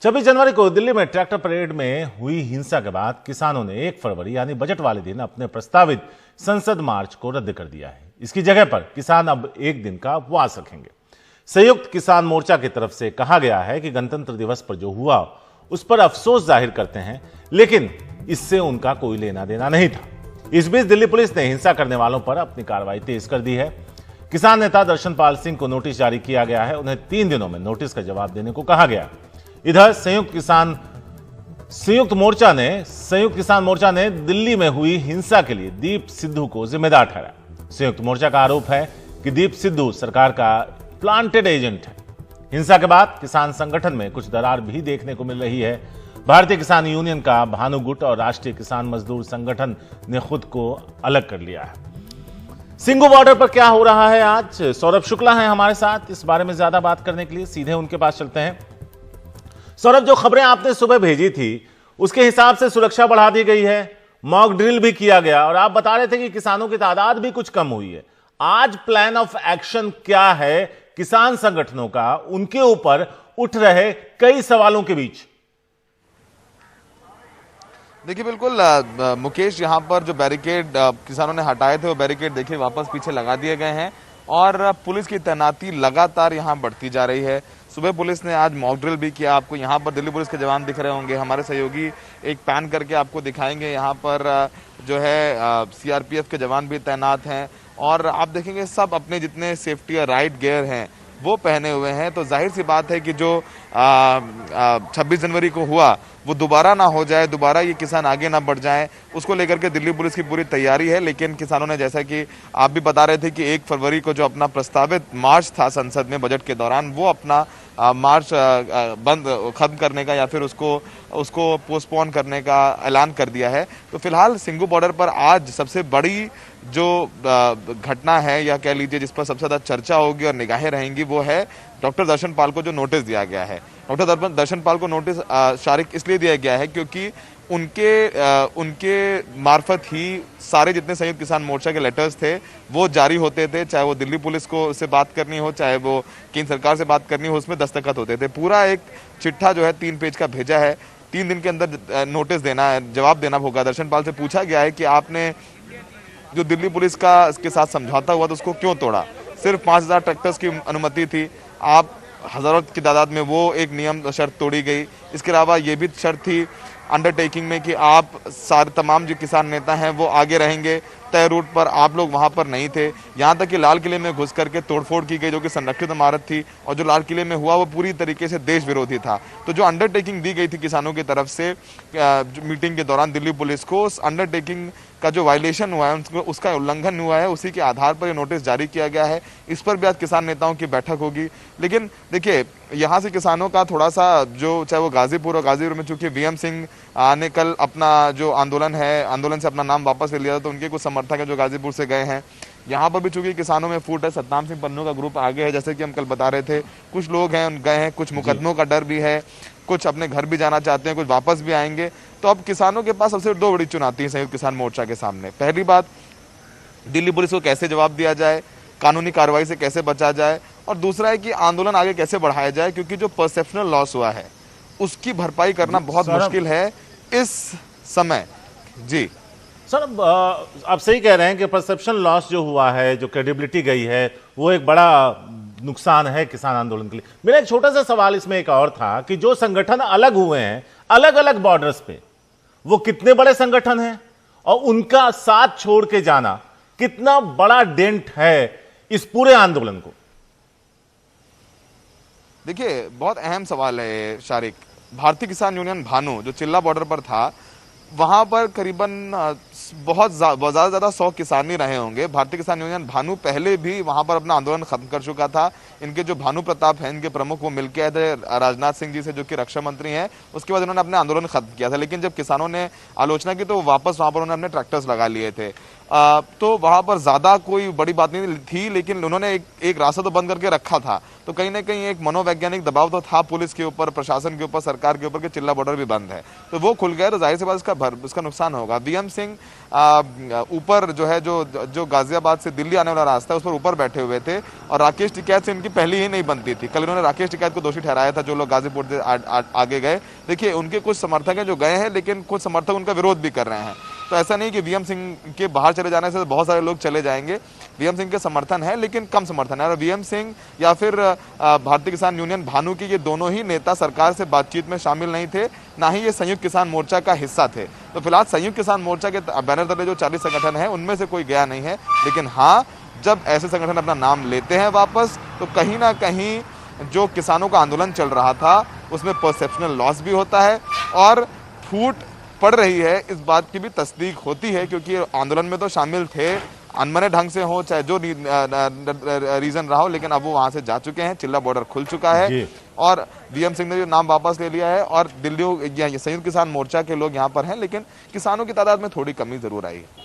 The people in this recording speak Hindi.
26 जनवरी को दिल्ली में ट्रैक्टर परेड में हुई हिंसा के बाद किसानों ने 1 फरवरी यानी बजट वाले दिन अपने प्रस्तावित संसद मार्च को रद्द कर दिया है। इसकी जगह पर किसान अब एक दिन का उपवास रखेंगे। संयुक्त किसान मोर्चा की तरफ से कहा गया है कि गणतंत्र दिवस पर जो हुआ उस पर अफसोस जाहिर करते हैं, लेकिन इससे उनका कोई लेना देना नहीं था। इस बीच दिल्ली पुलिस ने हिंसा करने वालों पर अपनी कार्रवाई तेज कर दी है। किसान नेता दर्शनपाल सिंह को नोटिस जारी किया गया है। उन्हें 3 दिनों में नोटिस का जवाब देने को कहा गया। इधर संयुक्त किसान मोर्चा ने दिल्ली में हुई हिंसा के लिए दीप सिद्धू को जिम्मेदार ठहराया। संयुक्त मोर्चा का आरोप है कि दीप सिद्धू सरकार का प्लांटेड एजेंट है। हिंसा के बाद किसान संगठन में कुछ दरार भी देखने को मिल रही है। भारतीय किसान यूनियन का भानु गुट और राष्ट्रीय किसान मजदूर संगठन ने खुद को अलग कर लिया है। सिंगू बॉर्डर पर क्या हो रहा है आज, सौरभ शुक्ला है हमारे साथ। इस बारे में ज्यादा बात करने के लिए सीधे उनके पास चलते हैं। सौरभ, जो खबरें आपने सुबह भेजी थी उसके हिसाब से सुरक्षा बढ़ा दी गई है, मॉक ड्रिल भी किया गया और आप बता रहे थे कि किसानों की तादाद भी कुछ कम हुई है। आज प्लान ऑफ एक्शन क्या है किसान संगठनों का, उनके ऊपर उठ रहे कई सवालों के बीच? देखिए बिल्कुल मुकेश, यहाँ पर जो बैरिकेड किसानों ने हटाए थे वो बैरिकेड देखिए वापस पीछे लगा दिए गए हैं और पुलिस की तैनाती लगातार यहाँ बढ़ती जा रही है। सुबह पुलिस ने आज मॉक ड्रिल भी किया। आपको यहाँ पर दिल्ली पुलिस के जवान दिख रहे होंगे, हमारे सहयोगी एक पैन करके आपको दिखाएंगे। यहाँ पर जो है सीआरपीएफ के जवान भी तैनात हैं और आप देखेंगे सब अपने जितने सेफ्टी और राइट गियर हैं वो पहने हुए हैं। तो जाहिर सी बात है कि जो 26 जनवरी को हुआ वो दोबारा ना हो जाए, दोबारा ये किसान आगे ना बढ़ जाएं, उसको लेकर के दिल्ली पुलिस की पूरी तैयारी है। लेकिन किसानों ने, जैसा कि आप भी बता रहे थे कि 1 फरवरी को जो अपना प्रस्तावित मार्च था संसद में बजट के दौरान, वो अपना मार्च खत्म करने का या फिर उसको पोस्टपोन करने का ऐलान कर दिया है। तो फिलहाल सिंगू बॉर्डर पर आज सबसे बड़ी जो घटना है या कह लीजिए जिस पर सबसे ज्यादा चर्चा होगी और निगाहें रहेंगी वो है डॉक्टर दर्शनपाल को जो नोटिस दिया गया है। डॉक्टर दर्शनपाल को नोटिस शारिक इसलिए दिया गया है क्योंकि उनके मार्फत ही सारे जितने संयुक्त किसान मोर्चा के लेटर्स थे वो जारी होते थे, चाहे वो दिल्ली पुलिस को से बात करनी हो, चाहे वो केंद्र सरकार से बात करनी हो, उसमें दस्तखत होते थे। पूरा एक चिट्ठा जो है 3 पेज का भेजा है। 3 दिन के अंदर नोटिस देना है, जवाब देना होगा। दर्शनपाल से पूछा गया है कि आपने जो दिल्ली पुलिस का इसके साथ समझौता हुआ तो उसको क्यों तोड़ा। सिर्फ 5000 ट्रैक्टर्स की अनुमति थी, आप हजारों की तादाद में वो एक नियम शर्त तोड़ी गई। इसके अलावा ये भी शर्त थी अंडरटेकिंग में कि आप सारे तमाम जो किसान नेता हैं वो आगे रहेंगे, तय रूट पर आप लोग वहां पर नहीं थे। यहाँ तक कि लाल किले में घुस करके तोड़फोड़ की गई जो कि संरक्षित इमारत थी और जो लाल किले में हुआ वो पूरी तरीके से देश विरोधी था। तो जो अंडरटेकिंग दी गई थी किसानों की तरफ से मीटिंग के दौरान दिल्ली पुलिस को, उस अंडरटेकिंग का जो वायलेशन हुआ है उसका उल्लंघन हुआ है, उसी के आधार पर ये नोटिस जारी किया गया है। इस पर भी आज किसान नेताओं की बैठक होगी। लेकिन देखिए यहाँ से किसानों का थोड़ा सा जो, चाहे वो गाजीपुर और गाजीपुर में चूंकि वीएम सिंह ने कल अपना जो आंदोलन से अपना नाम वापस ले लिया था, तो उनके कुछ समर्थक है जो गाजीपुर से गए हैं। यहाँ पर भी चूंकि किसानों में फूट है, सतनाम सिंह पन्नू का ग्रुप आगे है, जैसे कि हम कल बता रहे थे। कुछ लोग हैं गए हैं, कुछ मुकदमों का डर भी है, कुछ अपने घर भी जाना चाहते हैं, कुछ वापस भी आएंगे। तो अब किसानों के पास सबसे 2 बड़ी चुनौती है संयुक्त किसान मोर्चा के सामने। पहली बात, दिल्ली पुलिस को कैसे जवाब दिया जाए, कानूनी कार्रवाई से कैसे बचा जाए, और दूसरा है कि आंदोलन आगे कैसे बढ़ाया जाए, क्योंकि जो परसेप्शनल लॉस हुआ है उसकी भरपाई करना बहुत मुश्किल है इस समय। जी सर, आप सही कह रहे हैं कि परसेप्शन लॉस जो हुआ है, जो क्रेडिबिलिटी गई है, वो एक बड़ा नुकसान है किसान आंदोलन के लिए। मेरा एक छोटा सा सवाल इसमें एक और था कि जो संगठन अलग हुए हैं अलग अलग बॉर्डर्स पे, वो कितने बड़े संगठन हैं और उनका साथ छोड़ के जाना कितना बड़ा डेंट है इस पूरे आंदोलन को? देखिए बहुत अहम सवाल है शारिक। भारतीय किसान यूनियन भानु जो चिल्ला बॉर्डर पर था, वहां पर करीबन बहुत ज्यादा 100 किसान ही रहे होंगे। भारतीय किसान यूनियन भानु पहले भी वहां पर अपना आंदोलन खत्म कर चुका था। इनके जो भानु प्रताप हैं, इनके प्रमुख, वो मिलके आए थे राजनाथ सिंह जी से जो कि रक्षा मंत्री हैं। उसके बाद उन्होंने अपना आंदोलन खत्म किया था। लेकिन जब किसानों ने आलोचना की तो वापस वहां पर उन्होंने अपने ट्रैक्टर्स लगा लिए थे। तो वहां पर ज्यादा कोई बड़ी बात नहीं थी, लेकिन उन्होंने एक रास्ता तो बंद करके रखा था। तो कहीं ना कहीं एक मनोवैज्ञानिक दबाव तो था पुलिस के ऊपर, प्रशासन के ऊपर, सरकार के ऊपर कि चिल्ला बॉर्डर भी बंद है। तो वो खुल गया तो जाहिर सी बात इसका नुकसान होगा। वीएम सिंह ऊपर जो है जो गाजियाबाद से दिल्ली आने वाला रास्ता है उस पर ऊपर बैठे हुए थे और राकेश टिकैत से इनकी पहली ही नहीं बनती थी। कल इन्होंने राकेश टिकैत को दोषी ठहराया था, जो लोग गाजीपुर से आगे गए। देखिए उनके कुछ समर्थक हैं जो गए हैं, लेकिन कुछ समर्थक उनका विरोध भी कर रहे हैं। तो ऐसा नहीं कि वीएम सिंह के बाहर चले जाने से बहुत सारे लोग चले जाएंगे। वीएम सिंह के समर्थन है लेकिन कम समर्थन है, और वीएम सिंह या फिर भारतीय किसान यूनियन भानु की ये दोनों ही नेता सरकार से बातचीत में शामिल नहीं थे, ना ही ये संयुक्त किसान मोर्चा का हिस्सा थे। तो फिलहाल संयुक्त किसान मोर्चा के बैनर तले जो 40 संगठन है उनमें से कोई गया नहीं है। लेकिन हाँ, जब ऐसे संगठन अपना नाम लेते हैं वापस, तो कहीं ना कहीं जो किसानों का आंदोलन चल रहा था उसमें परसेप्शनल लॉस भी होता है और फूट पड़ रही है, इस बात की भी तस्दीक होती है। क्योंकि आंदोलन में तो शामिल थे, अनमने ढंग से हो चाहे जो रीजन रहा हो, लेकिन अब वो वहां से जा चुके हैं, चिल्ला बॉर्डर खुल चुका है और वीएम सिंह ने जो नाम वापस ले लिया है और दिल्ली संयुक्त किसान मोर्चा के लोग यहाँ पर हैं, लेकिन किसानों की तादाद में थोड़ी कमी जरूर आई है।